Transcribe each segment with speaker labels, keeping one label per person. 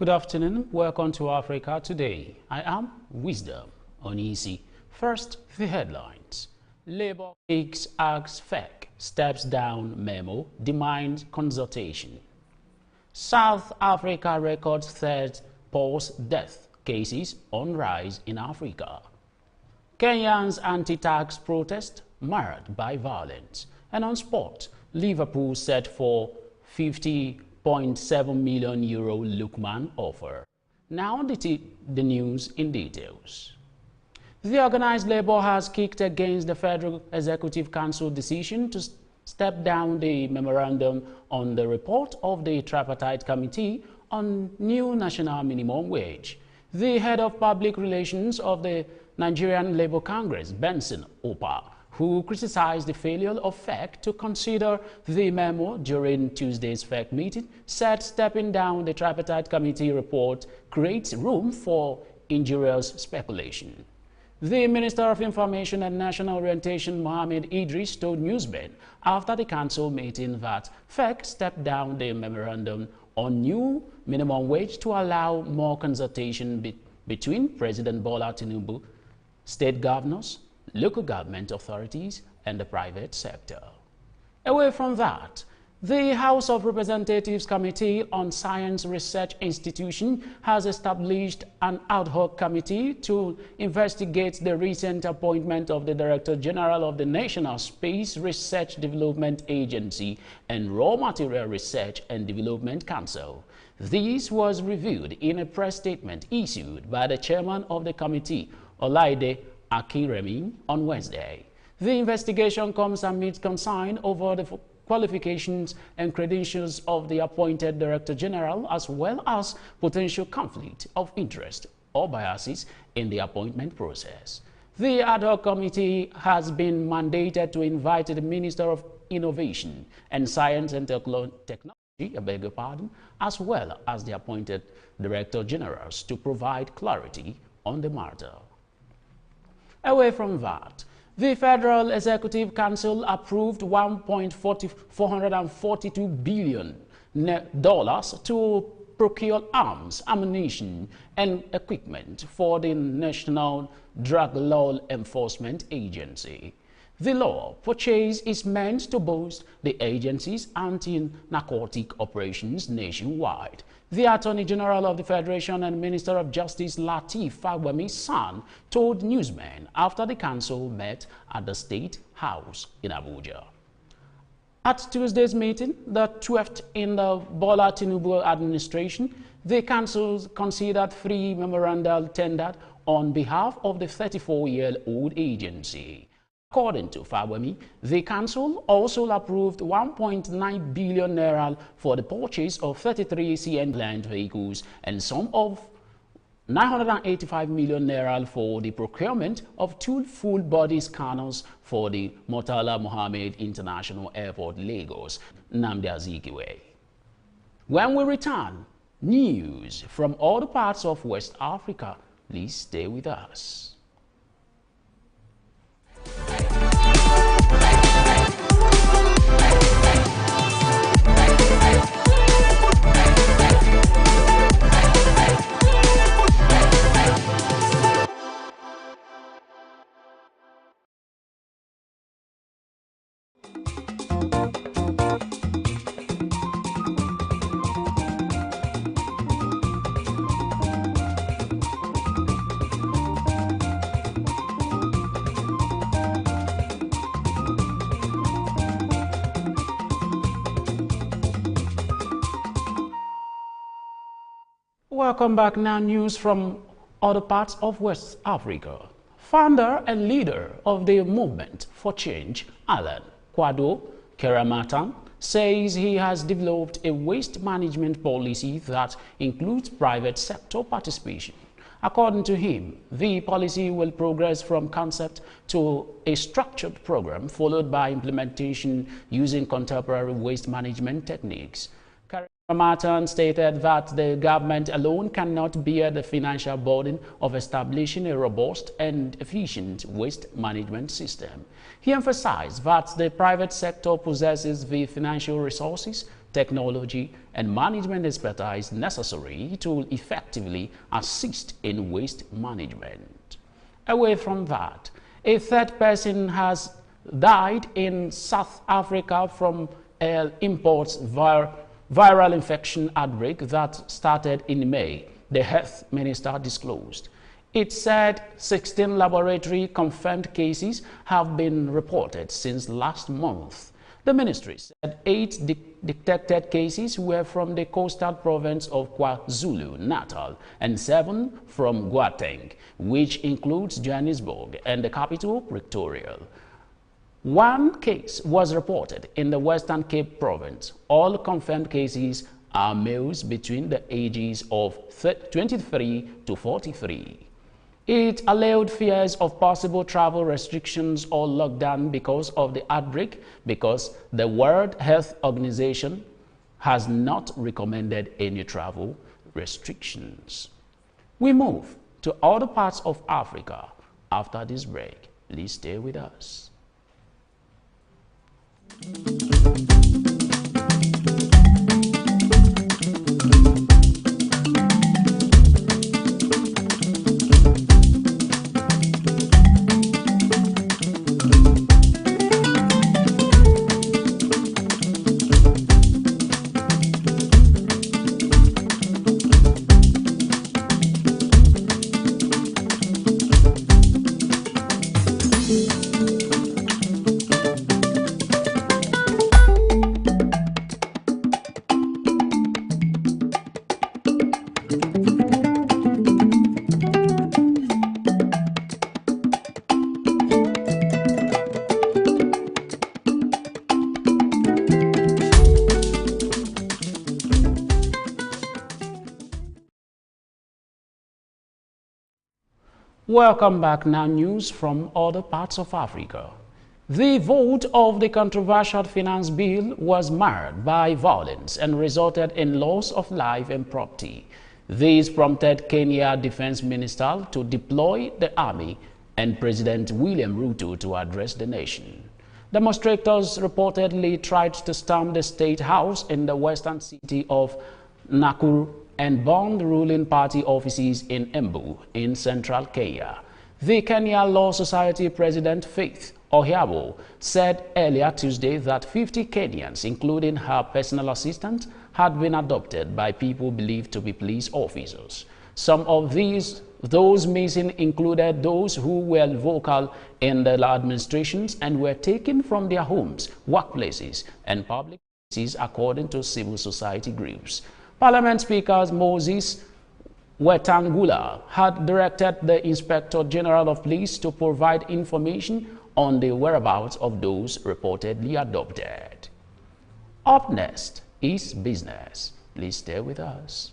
Speaker 1: Good afternoon. Welcome to Africa Today. I am Wisdom Onisi. First, the headlines. Labour takes acts FEC, steps down memo, demands consultation. South Africa records third pause death cases on rise in Africa. Kenyans anti-tax protest marred by violence. And on sport, Liverpool set for €50.7 million Lookman offer. Now the news in details. The organized labor has kicked against the Federal Executive Council decision to step down the memorandum on the report of the tripartite committee on new national minimum wage. The head of public relations of the Nigerian Labour Congress, Benson Opa, who criticized the failure of FEC to consider the memo during Tuesday's FEC meeting, said stepping down the tripartite committee report creates room for injurious speculation. The Minister of Information and National Orientation, Mohammed Idris, told newsmen after the council meeting that FEC stepped down the memorandum on new minimum wage to allow more consultation between President Bola Tinubu, state governors, local government authorities, and the private sector. Away from that, the House of Representatives Committee on Science Research Institution has established an ad hoc committee to investigate the recent appointment of the Director General of the National Space Research Development Agency and Raw Material Research and Development Council. This was revealed in a press statement issued by the chairman of the committee, Olaide Akiremi, on Wednesday. The investigation comes amid concern over the qualifications and credentials of the appointed Director General, as well as potential conflict of interest or biases in the appointment process. The ad hoc committee has been mandated to invite the Minister of Innovation and Science and Technology, as well as the appointed Director Generals to provide clarity on the matter. Away from that, the Federal Executive Council approved $1.442 billion to procure arms, ammunition, and equipment for the National Drug Law Enforcement Agency. The law purchase is meant to boost the agency's anti-narcotic operations nationwide. The Attorney General of the Federation and Minister of Justice Lateef Fagbemi's son told newsmen after the council met at the State House in Abuja. At Tuesday's meeting, the 12th in the Bola Tinubu administration, the council considered 3 memoranda tendered on behalf of the 34-year-old agency. According to Fagbemi, the council also approved 1.9 billion naira for the purchase of 33 CN land vehicles and some of 985 million naira for the procurement of 2 full-body scanners for the Murtala Mohammed International Airport, Lagos, Nnamdi Azikiwe. When we return, news from all the parts of West Africa. Please stay with us. Welcome back. Now news from other parts of West Africa. Founder and leader of the Movement for Change, Alan Kwado Keramatan, says he has developed a waste management policy that includes private sector participation. According to him, the policy will progress from concept to a structured program followed by implementation using contemporary waste management techniques. Martin stated that the government alone cannot bear the financial burden of establishing a robust and efficient waste management system. He emphasized that the private sector possesses the financial resources technology, and management expertise necessary to effectively assist in waste management. Away from that, a third person has died in South Africa from an imports viral infection outbreak that started in May, the health minister disclosed. It said 16 laboratory confirmed cases have been reported since last month. The ministry said 8 detected cases were from the coastal province of KwaZulu-Natal and 7 from Gauteng, which includes Johannesburg and the capital, Pretoria. 1 case was reported in the Western Cape province. All confirmed cases are males between the ages of 23 to 43. It allowed fears of possible travel restrictions or lockdown because of the outbreak, because the World Health Organization has not recommended any travel restrictions. We move to other parts of Africa after this break. Please stay with us. Welcome back. Now news from other parts of Africa. The vote of the controversial finance bill was marred by violence and resulted in loss of life and property. This prompted Kenya Defense Minister to deploy the army and President William Ruto to address the nation. Demonstrators reportedly tried to storm the state house in the western city of Nakuru and burned ruling party offices in Embu in central Kenya. The Kenya Law Society President Faith Ohiabo said earlier Tuesday that 50 Kenyans, including her personal assistant, had been adopted by people believed to be police officers. Some of those missing included those who were vocal in the administrations and were taken from their homes, workplaces, and public places, according to civil society groups. Parliament Speaker Moses Wetangula had directed the Inspector General of Police to provide information on the whereabouts of those reportedly adopted. Up next is business. Please stay with us.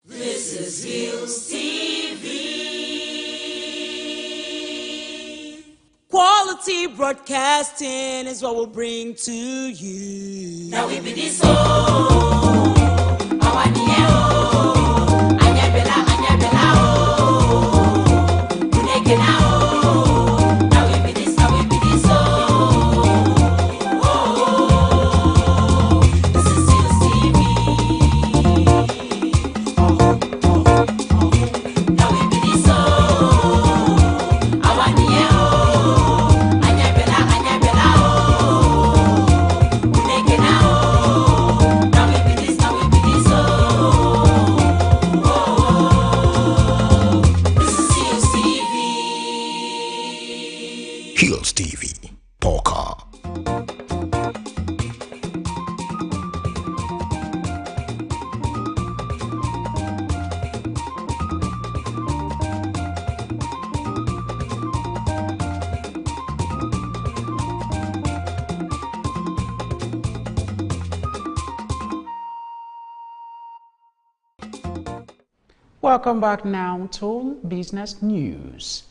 Speaker 2: This is Hillstv. Quality broadcasting is what we'll bring to you. Now we be this
Speaker 3: Hillstv, Poker.
Speaker 1: Welcome back now to business news.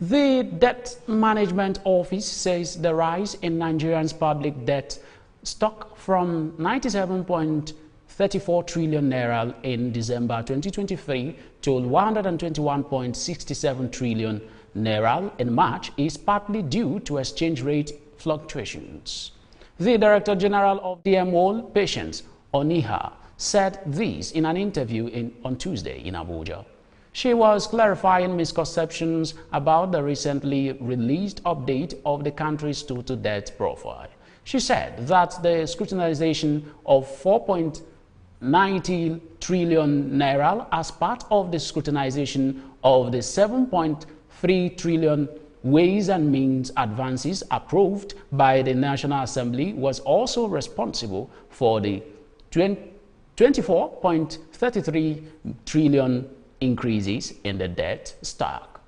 Speaker 1: The Debt Management Office says the rise in Nigeria's public debt stock from 97.34 trillion naira in December 2023 to 121.67 trillion naira in March is partly due to exchange rate fluctuations. The Director General of DMO, Patience Oniha, said this in an interview on Tuesday in Abuja. She was clarifying misconceptions about the recently released update of the country's total debt profile. She said that the scrutinization of 4.90 trillion naira as part of the scrutinization of the 7.3 trillion Ways and Means advances approved by the National Assembly was also responsible for the 24.33 trillion increases in the debt stock.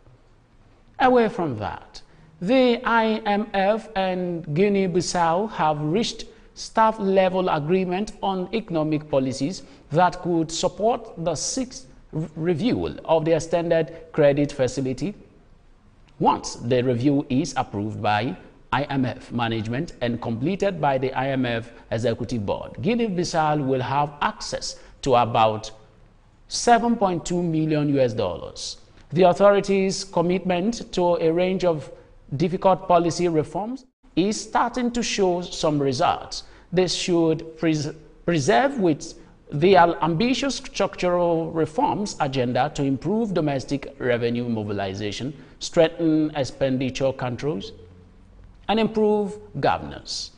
Speaker 1: Away from that, the IMF and Guinea-Bissau have reached staff-level agreement on economic policies that could support the sixth review of the extended credit facility. Once the review is approved by IMF management and completed by the IMF Executive Board, Guinea-Bissau will have access to about $7.2 million. The authorities' commitment to a range of difficult policy reforms is starting to show some results. This should preserve with their ambitious structural reforms agenda to improve domestic revenue mobilization, strengthen expenditure controls, and improve governance.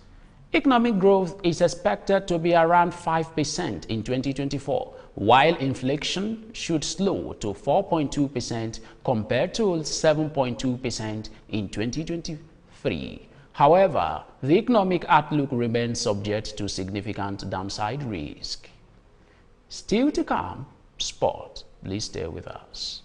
Speaker 1: Economic growth is expected to be around 5% in 2024, while inflation should slow to 4.2% compared to 7.2% in 2023. However, the economic outlook remains subject to significant downside risk. Still to come, sport. Please stay with us.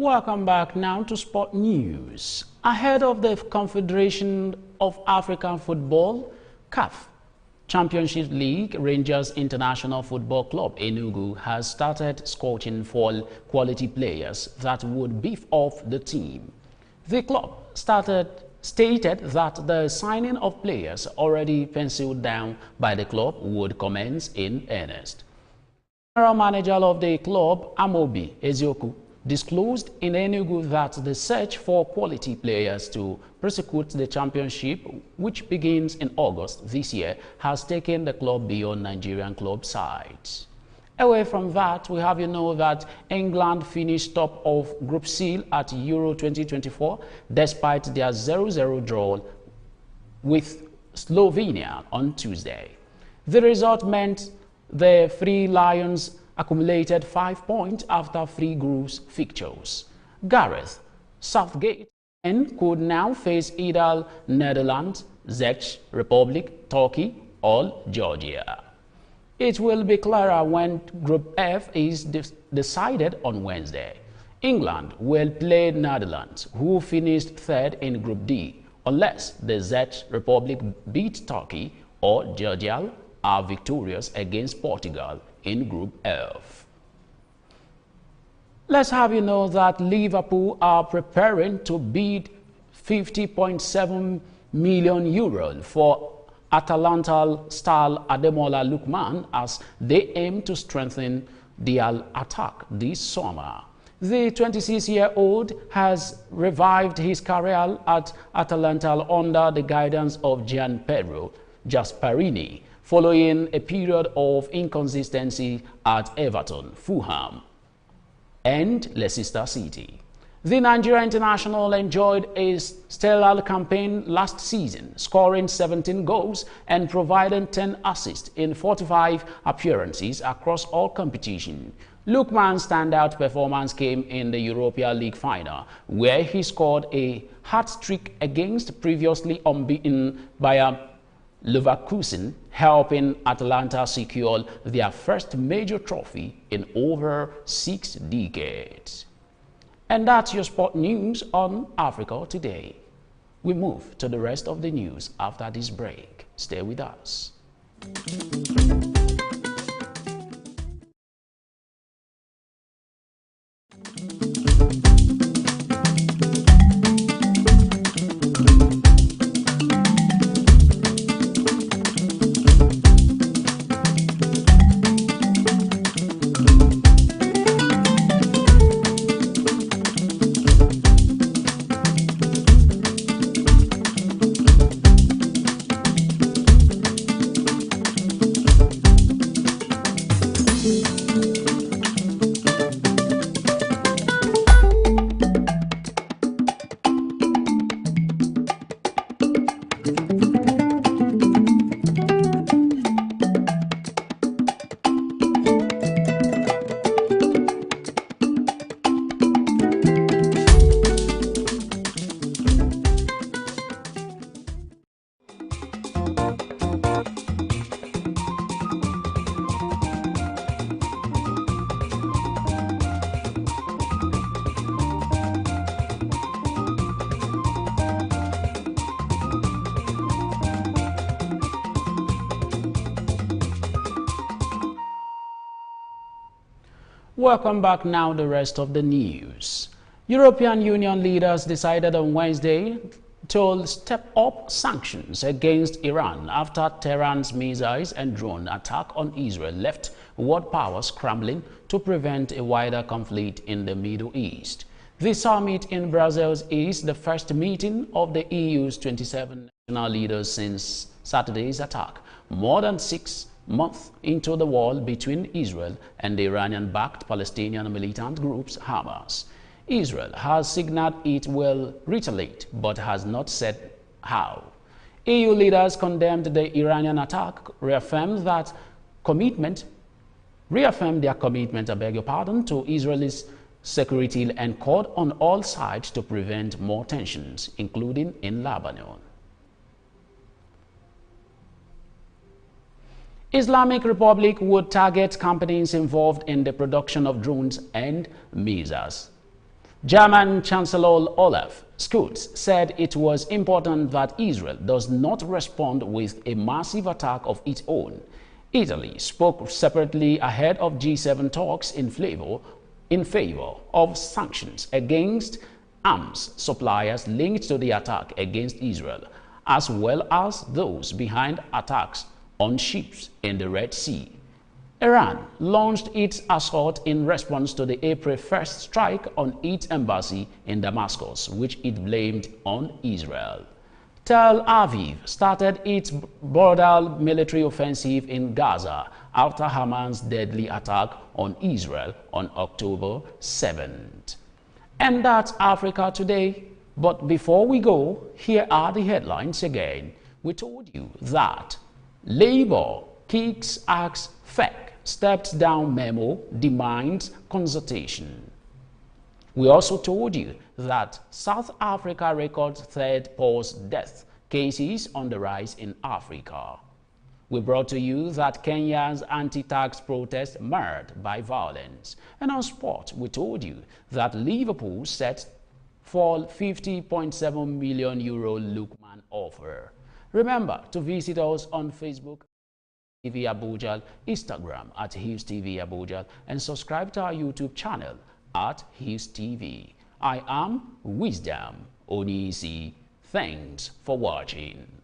Speaker 1: Welcome back now to Sport News. Ahead of the Confederation of African Football (CAF) Championship League, Rangers International Football Club Enugu has started scouting for quality players that would beef up the team. The club stated that the signing of players already penciled down by the club would commence in earnest. General manager of the club, Amobi Ezioku, disclosed in Enugu that the search for quality players to prosecute the championship, which begins in August this year, has taken the club beyond Nigerian club sides. Away from that, we have that England finished top of Group C at Euro 2024 despite their 0-0 draw with Slovenia on Tuesday. The result meant the Three Lions accumulated 5 points after 3 group fixtures. Gareth Southgate could now face either Netherlands, Czech Republic, Turkey, or Georgia. It will be clearer when Group F is decided on Wednesday. England will play Netherlands, who finished third in Group D, unless the Czech Republic beat Turkey or Georgia are victorious against Portugal in Group F. Let's have that Liverpool are preparing to bid €50.7 million for Atalanta star Ademola Lookman as they aim to strengthen their attack this summer. The 26-year-old has revived his career at Atalanta under the guidance of Gianpedro Gasparini, following a period of inconsistency at Everton, Fulham, and Leicester City. The Nigeria international enjoyed a stellar campaign last season, scoring 17 goals and providing 10 assists in 45 appearances across all competitions. Lookman's standout performance came in the Europa League final, where he scored a hat-trick against previously unbeaten Bayer Leverkusen, helping Atalanta secure their first major trophy in over 6 decades. And that's your sport news on Africa Today. We move to the rest of the news after this break. Stay with us. Welcome back. Now the rest of the news. European Union leaders decided on Wednesday to step up sanctions against Iran after Tehran's missiles and drone attack on Israel left world powers scrambling to prevent a wider conflict in the Middle East. The summit in Brussels is the first meeting of the EU's 27 national leaders since Saturday's attack, more than 6 months into the war between Israel and the Iranian-backed Palestinian militant groups Hamas. Israel has signaled it will retaliate, but has not said how. EU leaders condemned the Iranian attack, reaffirmed their commitment, to Israel's security and called on all sides to prevent more tensions, including in Lebanon. Islamic Republic would target companies involved in the production of drones and missiles. German Chancellor Olaf Scholz said it was important that Israel does not respond with a massive attack of its own. Italy spoke separately ahead of G7 talks in favor of sanctions against arms suppliers linked to the attack against Israel, as well as those behind attacks on ships in the Red Sea. Iran launched its assault in response to the April 1st strike on its embassy in Damascus, which it blamed on Israel. Tel Aviv started its brutal military offensive in Gaza after Hamas's deadly attack on Israel on October 7th. And that's Africa Today. But before we go, here are the headlines again. We told you that Labour kicks axe FEC, steps down memo, demands consultation. We also told you that South Africa records third post-death cases on the rise in Africa. We brought to you that Kenya's anti-tax protest marred by violence. And on sport, we told you that Liverpool set for €50.7 million Lookman offer. Remember to visit us on Facebook, TV Abuja, Instagram at Hillstv Abuja, and subscribe to our YouTube channel at Hillstv. I am Wisdom Onisi. Thanks for watching.